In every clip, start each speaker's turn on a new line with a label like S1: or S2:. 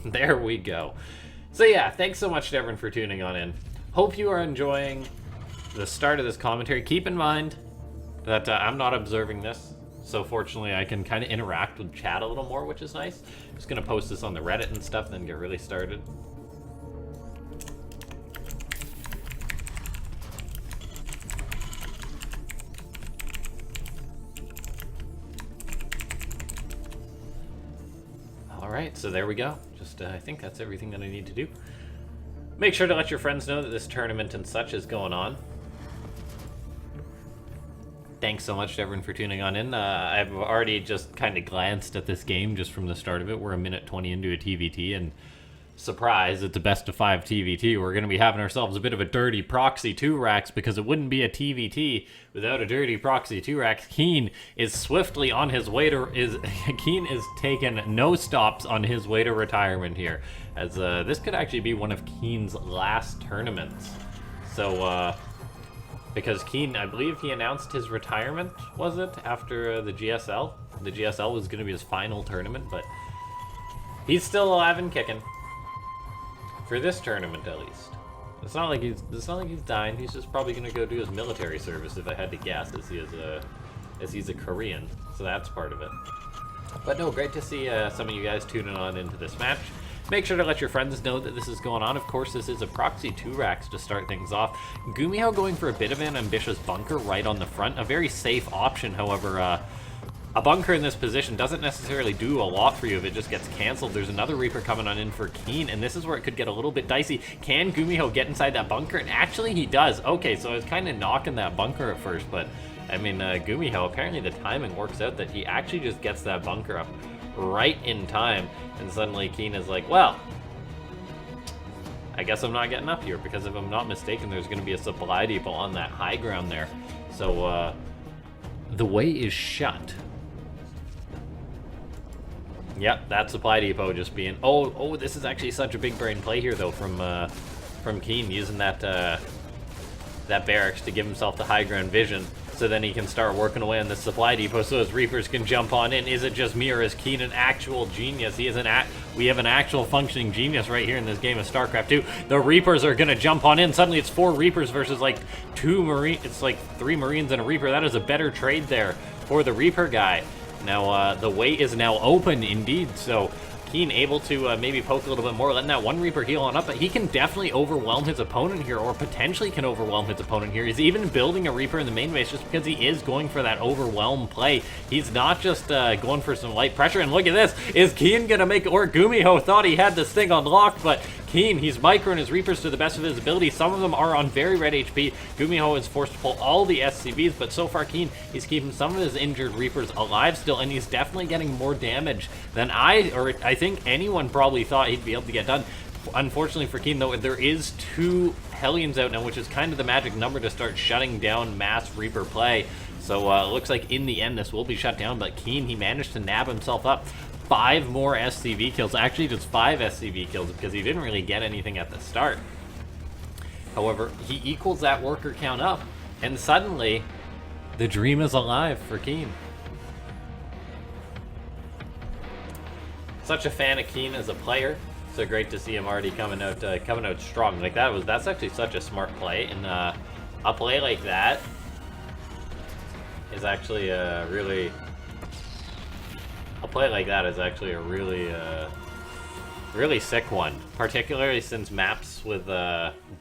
S1: There we go. So yeah, thanks so much to everyone for tuning on in. Hope you are enjoying the start of this commentary. Keep in mind that I'm not observing this, so fortunately I can kind of interact with chat a little more, which is nice. I'm just gonna post this on the Reddit and stuff, then get really started. Alright, so there we go. Just, I think that's everything that I need to do. Make sure to let your friends know that this tournament and such is going on. Thanks so much to everyone for tuning on in. I've already just kind of glanced at this game just from the start of it. We're a minute 20 into a TvT, and surprise, it's a best of 5 TvT. We're going to be having ourselves a bit of a dirty proxy 2-racks, because it wouldn't be a TvT without a dirty proxy 2-racks. KeeN is swiftly on his way to... KeeN is taking no stops on his way to retirement here, as this could actually be one of KeeN's last tournaments. So, because KeeN, I believe he announced his retirement, was it, after the GSL? The GSL was going to be his final tournament, but he's still alive and kicking. For this tournament, at least. It's not like he's dying. He's just probably gonna go do his military service, if I had to guess, as he's a Korean. So that's part of it. But no, great to see some of you guys tuning on into this match. Make sure to let your friends know that this is going on. Of course, this is a proxy 2-racks to start things off. GuMiho going for a bit of an ambitious bunker right on the front. A very safe option, however, a bunker in this position doesn't necessarily do a lot for you if it just gets cancelled. There's another Reaper coming on in for KeeN, and this is where it could get a little bit dicey. Can GuMiho get inside that bunker? And actually he does. Okay, so I was kind of knocking that bunker at first, but I mean, GuMiho, apparently the timing works out that he actually just gets that bunker up right in time, and suddenly KeeN is like, well, I guess I'm not getting up here, because if I'm not mistaken, there's going to be a supply depot on that high ground there. So, the way is shut. Yep, that supply depot just being... Oh, this is actually such a big brain play here, though, from KeeN, using that that barracks to give himself the high ground vision, so then he can start working away on the supply depot so his Reapers can jump on in. Is it just me, or is KeeN an actual genius? He is we have an actual functioning genius right here in this game of Starcraft 2. The Reapers are going to jump on in. Suddenly it's 4 Reapers versus like 2 Marines. It's like 3 Marines and a Reaper. That is a better trade there for the Reaper guy. Now, the way is now open, indeed, so KeeN able to maybe poke a little bit more, letting that 1 Reaper heal on up, but he can definitely overwhelm his opponent here, or potentially can overwhelm his opponent here. He's even building a Reaper in the main base just because he is going for that overwhelm play. He's not just going for some light pressure, and look at this. Is KeeN going to make it work? GuMiho thought he had this thing unlocked, but KeeN, he's microing his Reapers to the best of his ability. Some of them are on very red HP. GuMiho is forced to pull all the SCVs, but so far KeeN, he's keeping some of his injured Reapers alive still, and he's definitely getting more damage than I think anyone probably thought he'd be able to get done. Unfortunately for KeeN, though, there is 2 Hellions out now, which is kind of the magic number to start shutting down mass Reaper play. So it looks like in the end this will be shut down, but KeeN, he managed to nab himself up 5 more SCV kills, actually just 5 SCV kills, because he didn't really get anything at the start. However, he equals that worker count up, and suddenly the dream is alive for KeeN. Such a fan of KeeN as a player, so great to see him already coming out strong. Like that's actually such a smart play, and a play like that is actually a really... A play like that is actually a really, really sick one, particularly since maps with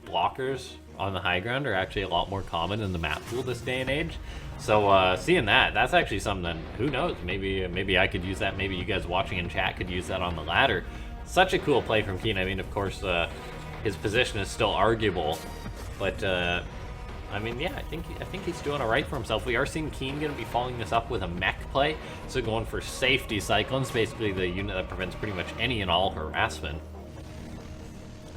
S1: blockers on the high ground are actually a lot more common in the map pool this day and age. So seeing that's actually something, who knows, maybe I could use that, maybe you guys watching in chat could use that on the ladder. Such a cool play from KeeN. I mean, of course, his position is still arguable, but I mean, yeah, I think he's doing all right for himself. We are seeing KeeN going to be following this up with a mech play, so going for safety cyclones, basically the unit that prevents pretty much any and all harassment.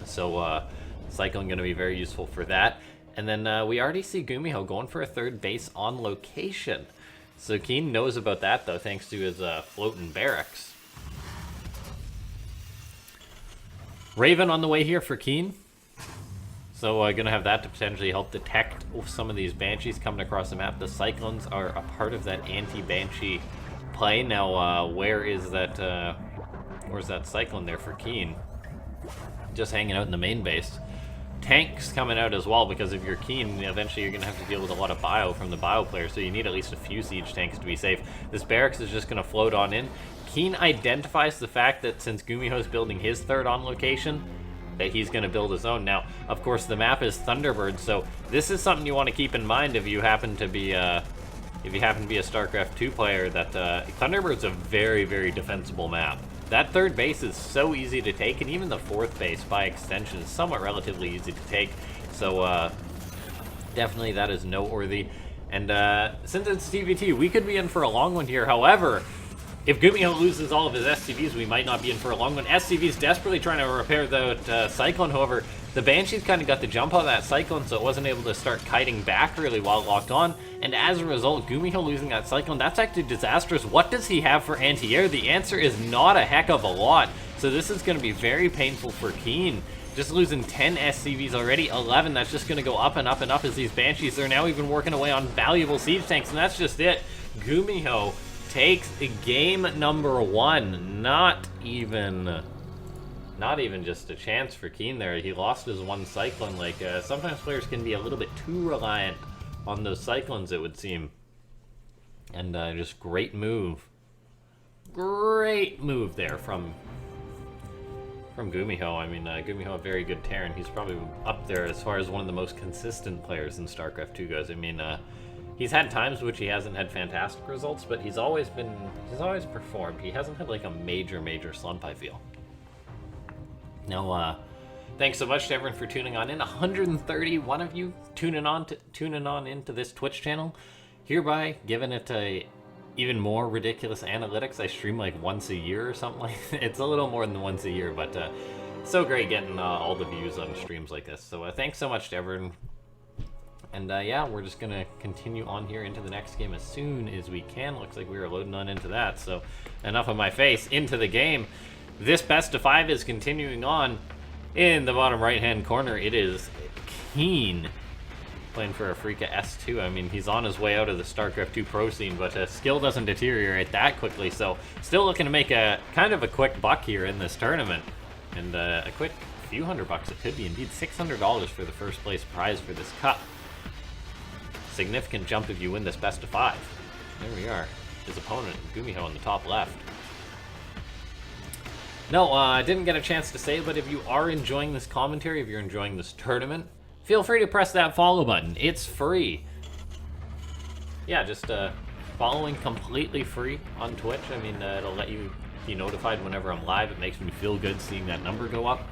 S1: So cyclone going to be very useful for that. And then we already see GuMiho going for a 3rd base on location. So KeeN knows about that, though, thanks to his floating barracks. Raven on the way here for KeeN. So gonna have that to potentially help detect some of these Banshees coming across the map. The Cyclones are a part of that anti-Banshee play. Now, where is that Where's that Cyclone there for KeeN? Just hanging out in the main base. Tanks coming out as well, because if you're KeeN, eventually you're going to have to deal with a lot of bio from the bio player, so you need at least a few siege tanks to be safe. This barracks is just going to float on in. KeeN identifies the fact that since GuMiho's building his third on location, that he's going to build his own. Now, of course, the map is Thunderbird, so this is something you want to keep in mind if you happen to be a StarCraft 2 player, that Thunderbird's a very, very defensible map. That third base is so easy to take, and even the fourth base, by extension, is somewhat relatively easy to take. So, definitely that is noteworthy. And since it's TvT, we could be in for a long one here. However, if GuMiho loses all of his SCVs, we might not be in for a long one. SCV's desperately trying to repair the Cyclone, however, the Banshee's kind of got the jump on that Cyclone, so it wasn't able to start kiting back really while locked on. And as a result, GuMiho losing that Cyclone, that's actually disastrous. What does he have for anti-air? The answer is not a heck of a lot. So this is going to be very painful for KeeN. Just losing 10 SCVs already, 11. That's just going to go up and up and up as these Banshees are now even working away on valuable siege tanks. And that's just it. GuMiho takes game number 1. Not even just a chance for KeeN there. He lost his one Cyclone. Like, sometimes players can be a little bit too reliant on those Cyclones, it would seem. And just great move. Great move there from GuMiho. I mean, GuMiho a very good Terran. He's probably up there as far as one of the most consistent players in StarCraft 2 goes. I mean, he's had times which he hasn't had fantastic results, but he's always performed. He hasn't had like a major slump, I feel. Now, thanks so much to everyone for tuning on in. 131 of you tuning on into this Twitch channel. Hereby giving it a even more ridiculous analytics. I stream like once a year or something like that. It's a little more than once a year, but so great getting all the views on streams like this. So thanks so much to everyone. And yeah, we're just gonna continue on here into the next game as soon as we can. Looks like we are loading on into that. So enough of my face, into the game. This best of 5 is continuing on. In the bottom right hand corner, it is KeeN playing for Afrika S2. I mean, he's on his way out of the StarCraft 2 pro scene, but skill doesn't deteriorate that quickly, so still looking to make a kind of a quick buck here in this tournament. And a quick few $100 it could be indeed. $600 for the first place prize for this cup. Significant jump if you win this best of 5. There we are. His opponent, GuMiho, on the top left. No, I didn't get a chance to say, but if you are enjoying this commentary, if you're enjoying this tournament, feel free to press that follow button. It's free. Yeah, just following completely free on Twitch. I mean, it'll let you be notified whenever I'm live. It makes me feel good seeing that number go up.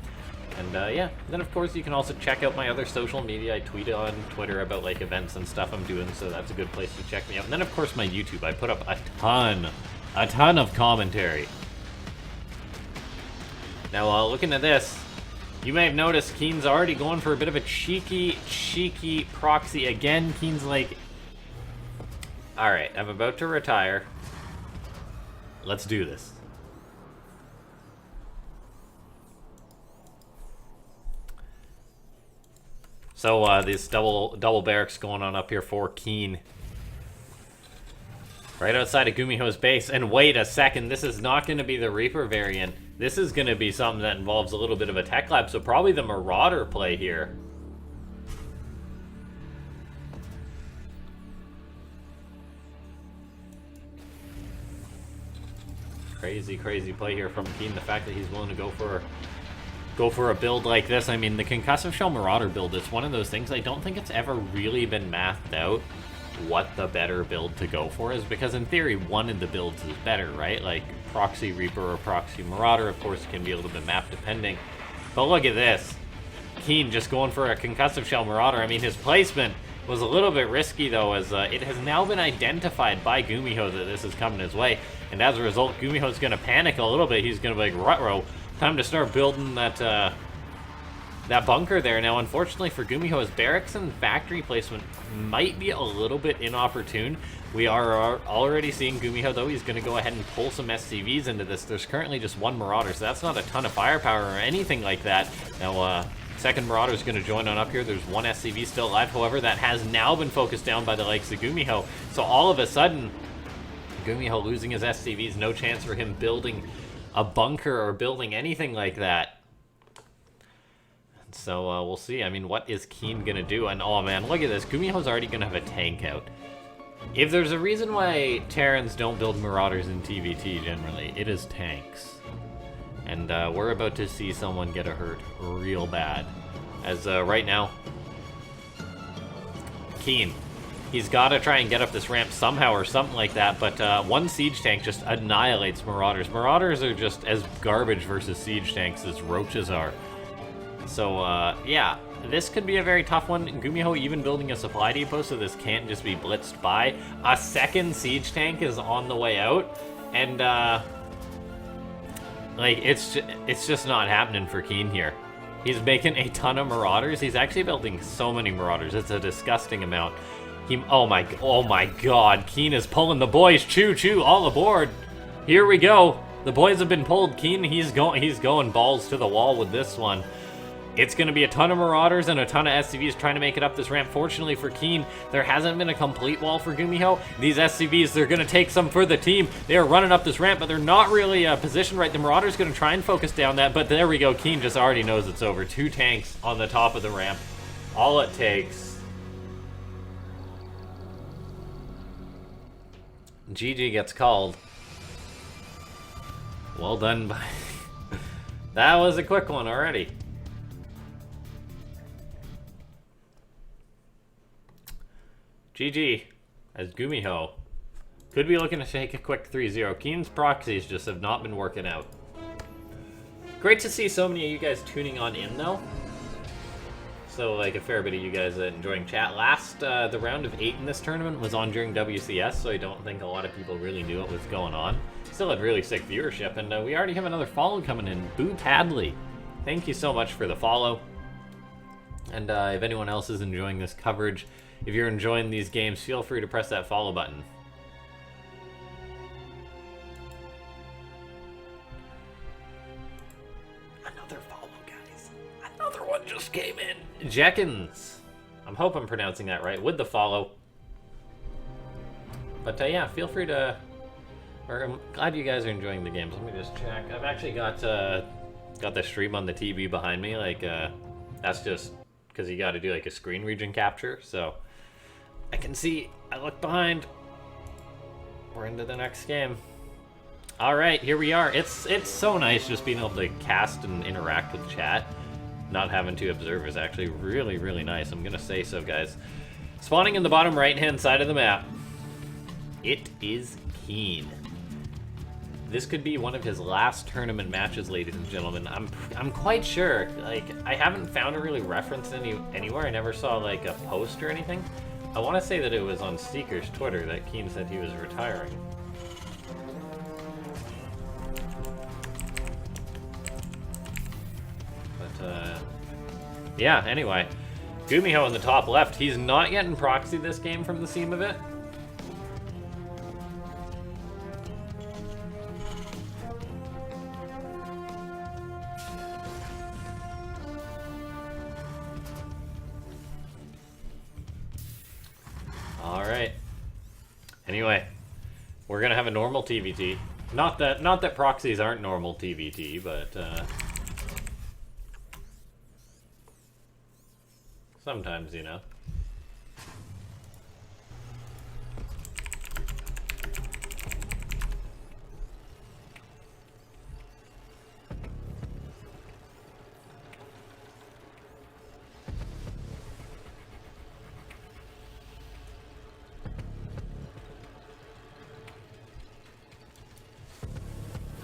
S1: And yeah, then of course you can also check out my other social media. I tweet on Twitter about like events and stuff I'm doing, so that's a good place to check me out. And then of course my YouTube. I put up a ton of commentary. Now, looking at this, you may have noticed KeeN's already going for a bit of a cheeky proxy. Again, KeeN's like, alright, I'm about to retire. Let's do this. So, this double barracks going on up here for KeeN. Right outside of GuMiho's base. And wait a second, this is not going to be the Reaper variant. This is going to be something that involves a little bit of a tech lab, so probably the Marauder play here. Crazy play here from KeeN. The fact that he's willing to go for a build like this. I mean, the Concussive Shell Marauder build, it's one of those things, I don't think it's ever really been mathed out what the better build to go for is, because in theory one of the builds is better, right? Like Proxy Reaper or Proxy Marauder, of course, can be a little bit map depending. But look at this. KeeN just going for a Concussive Shell Marauder. I mean, his placement was a little bit risky though, as it has now been identified by GuMiho that this is coming his way, and as a result GuMiho's gonna panic a little bit. He's gonna be like, ruh-roh, time to start building that bunker there. Now, unfortunately for GuMiho, his barracks and factory placement might be a little bit inopportune. We are already seeing GuMiho, though. He's going to go ahead and pull some SCVs into this. There's currently just one Marauder, so that's not a ton of firepower or anything like that. Now, second Marauder is going to join on up here. There's one SCV still alive. However, that has now been focused down by the likes of GuMiho. So all of a sudden, GuMiho losing his SCVs, no chance for him building a bunker or building anything like that. So we'll see. I mean, what is KeeN gonna do? And oh man, look at this. GuMiho's already gonna have a tank out. If there's a reason why Terrans don't build Marauders in TvT generally, it is tanks. And we're about to see someone get hurt real bad. As right now, KeeN, he's got to try and get up this ramp somehow or something like that, but one siege tank just annihilates Marauders. Marauders are just as garbage versus siege tanks as roaches are. So, yeah, this could be a very tough one. GuMiho even building a supply depot, so this can't just be blitzed by. A second siege tank is on the way out, and, like, it's just not happening for KeeN here. He's making a ton of Marauders. He's actually building so many Marauders. It's a disgusting amount. Oh my God, KeeN is pulling the boys. Choo-choo, all aboard. Here we go. The boys have been pulled. KeeN, he's going balls to the wall with this one. It's going to be a ton of Marauders and a ton of SCVs trying to make it up this ramp. Fortunately for KeeN, there hasn't been a complete wall for GuMiho. These SCVs, they're going to take some for the team. They are running up this ramp, but they're not really positioned right. The Marauder's going to try and focus down that, but there we go. KeeN just already knows it's over. 2 tanks on the top of the ramp. All it takes. GG gets called. Well done. That was a quick one already. GG, as GuMiho could be looking to take a quick 3-0. KeeN's proxies just have not been working out. Great to see so many of you guys tuning on in, though. So, like, a fair bit of you guys enjoying chat. Last, the round of 8 in this tournament was on during WCS, so I don't think a lot of people really knew what was going on. Still had really sick viewership, and we already have another follow coming in. Boo Tadley, thank you so much for the follow. And if anyone else is enjoying this coverage, if you're enjoying these games, feel free to press that follow button. Another follow, guys. Another one just came in. Jenkins. I hope I'm pronouncing that right, with the follow. But yeah, feel free to... I'm glad you guys are enjoying the games. Let me just check. I've actually got the stream on the TV behind me. Like, that's just because you got to do like a screen region capture, so I can see. I look behind. We're into the next game. All right, here we are. It's so nice just being able to cast and interact with chat. Not having to observe is actually really, really nice. I'm gonna say so, guys. Spawning in the bottom right-hand side of the map, it is KeeN. This could be one of his last tournament matches, ladies and gentlemen. I'm quite sure. Like, I haven't found it really referenced anywhere. I never saw like a post or anything. I want to say that it was on Seeker's Twitter that KeeN said he was retiring. But yeah. Anyway, GuMiho in the top left. He's not getting proxied this game from the seam of it. Alright. Anyway, we're gonna have a normal TvT. Not that proxies aren't normal TvT, but sometimes, you know.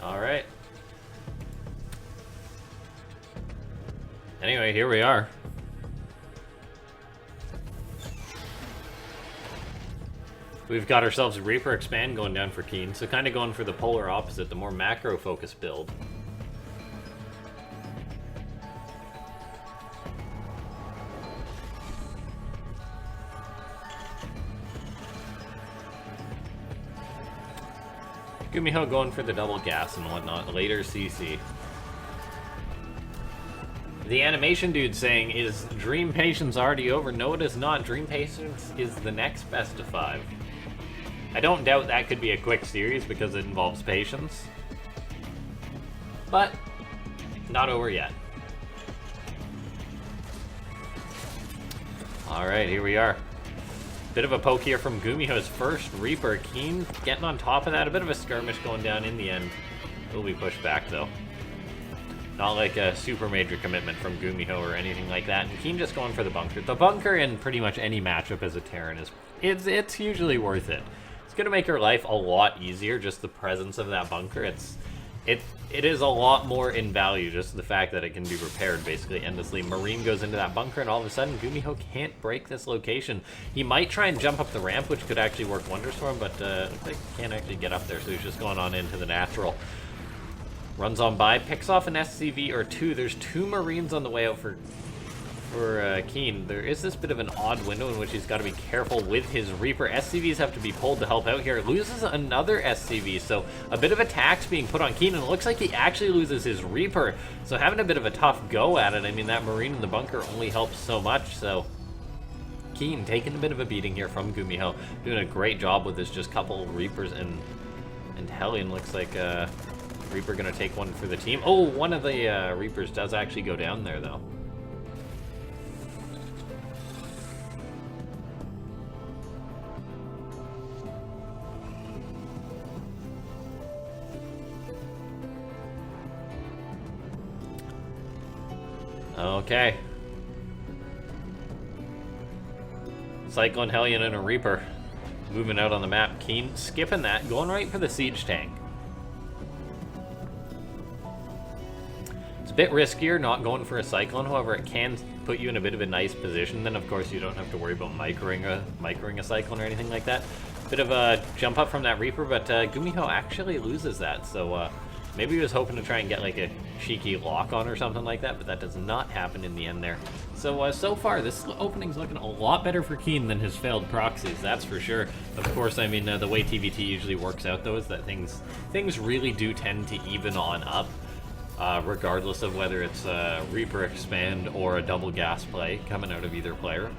S1: Alright. Anyway, here we are. We've got ourselves a Reaper Expand going down for KeeN, so kind of going for the polar opposite, the more macro-focused build. GuMiho going for the double gas and whatnot, later CC. The animation dude saying, is Dream Patience already over? No, it is not. Dream Patience is the next best of 5. I don't doubt that could be a quick series because it involves patience. but not over yet. Alright, here we are. Bit of a poke here from GuMiho's first Reaper. KeeN getting on top of that. A bit of a skirmish going down in the end. Will be pushed back, though. Not like a super major commitment from GuMiho or anything like that. And KeeN just going for the bunker. The bunker in pretty much any matchup as a Terran it's usually worth it. It's going to make your life a lot easier, just the presence of that bunker. It is a lot more in value, just the fact that it can be repaired basically endlessly. Marine goes into that bunker, and all of a sudden, GuMiho can't break this location. He might try and jump up the ramp, which could actually work wonders for him, but looks like he can't actually get up there, so he's just going on into the natural. Runs on by, picks off an SCV or two. There's 2 Marines on the way out for KeeN. There is this bit of an odd window in which he's got to be careful with his Reaper. SCVs have to be pulled to help out here. Loses another SCV, so a bit of a tax being put on KeeN, and it looks like he actually loses his Reaper, so having a bit of a tough go at it. I mean, that Marine in the bunker only helps so much, so KeeN taking a bit of a beating here from GuMiho, doing a great job with this just couple Reapers, and Hellion looks like Reaper gonna take one for the team. Oh, one of the Reapers does actually go down there, though. Okay. Cyclone, Hellion, and a Reaper moving out on the map. KeeN skipping that, going right for the siege tank. It's a bit riskier not going for a Cyclone, however, it can put you in a bit of a nice position. Then, of course, you don't have to worry about microing a Cyclone or anything like that. Bit of a jump up from that Reaper, but GuMiho actually loses that, so maybe he was hoping to try and get like a cheeky lock on or something like that, but that does not happen in the end there. So, so far, this opening's looking a lot better for KeeN than his failed proxies, that's for sure. Of course, I mean, the way TvT usually works out, though, is that things really do tend to even on up, regardless of whether it's a Reaper expand or a double gas play coming out of either player.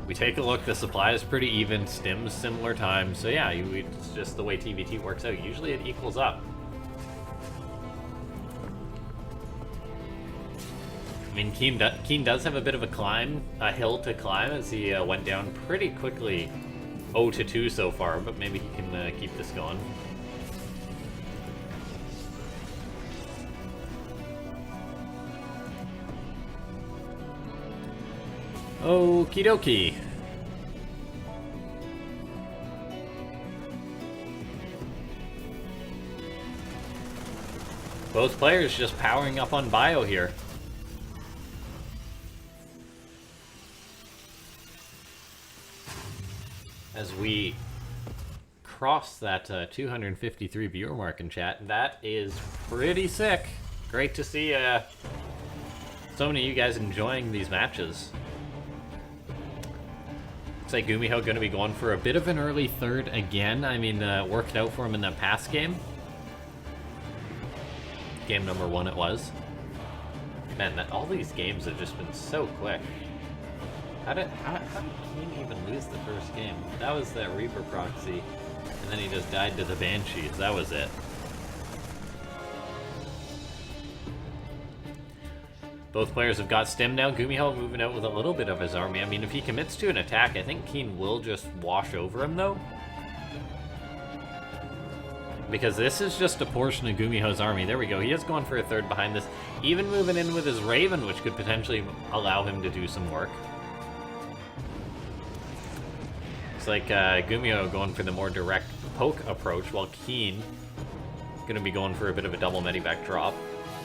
S1: We take a look, the supply is pretty even, stims similar time, so yeah, it's just the way TvT works out. Usually it equals up. I mean, KeeN does have a bit of a hill to climb, as he went down pretty quickly 0-2 so far, but maybe he can keep this going. Okie dokie. Both players just powering up on bio here. As we cross that 253 viewer mark in chat, that is pretty sick. Great to see so many of you guys enjoying these matches. Looks like GuMiho going to be going for a bit of an early third again. I mean, worked out for him in that past game. Game number 1 it was. Man, all these games have just been so quick. How did KeeN even lose the first game? That was that Reaper proxy, and then he just died to the Banshees. That was it. Both players have got stim now. GuMiho moving out with a little bit of his army. I mean, if he commits to an attack, I think KeeN will just wash over him, though. Because this is just a portion of GuMiho's army. There we go. He is going for a third behind this. Even moving in with his Raven, which could potentially allow him to do some work. Looks like GuMiho going for the more direct poke approach, while KeeN going to be going for a bit of a double medivac drop.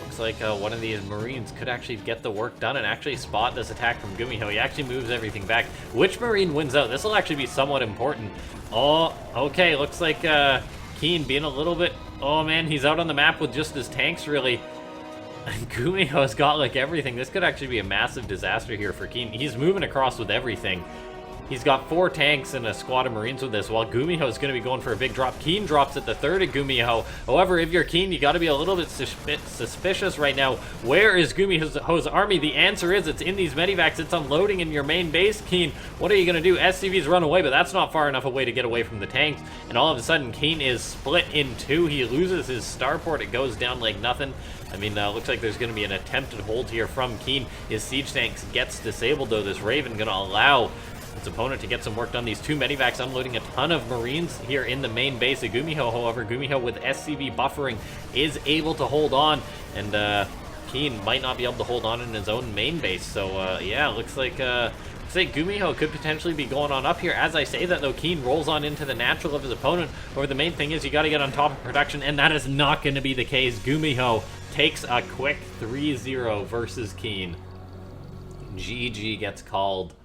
S1: Looks like one of these Marines could actually get the work done and actually spot this attack from GuMiho. He actually moves everything back. Which Marine wins out? This will actually be somewhat important. Oh, okay. Looks like KeeN being a little bit... Oh, man, he's out on the map with just his tanks, really. And GuMiho's got, like, everything. This could actually be a massive disaster here for KeeN. He's moving across with everything. He's got 4 tanks and a squad of Marines with this, while GuMiho is going to be going for a big drop. KeeN drops at the 3rd of GuMiho. However, if you're KeeN, you got to be a little bit suspicious right now. Where is GuMiho's army? The answer is it's in these medivacs. It's unloading in your main base, KeeN. What are you going to do? SCVs run away, but that's not far enough away to get away from the tanks. And all of a sudden, KeeN is split in 2. He loses his starport. It goes down like nothing. I mean, looks like there's going to be an attempted hold here from KeeN. His siege tanks gets disabled, though. This Raven going to allow its opponent to get some work done. These 2 medivacs unloading a ton of Marines here in the main base of GuMiho. However, GuMiho with SCV buffering is able to hold on, and KeeN might not be able to hold on in his own main base. So yeah, looks like GuMiho could potentially be going on up here. As I say that, though, KeeN rolls on into the natural of his opponent. However, the main thing is you got to get on top of production, and that is not going to be the case. GuMiho takes a quick 3-0 versus KeeN. GG gets called.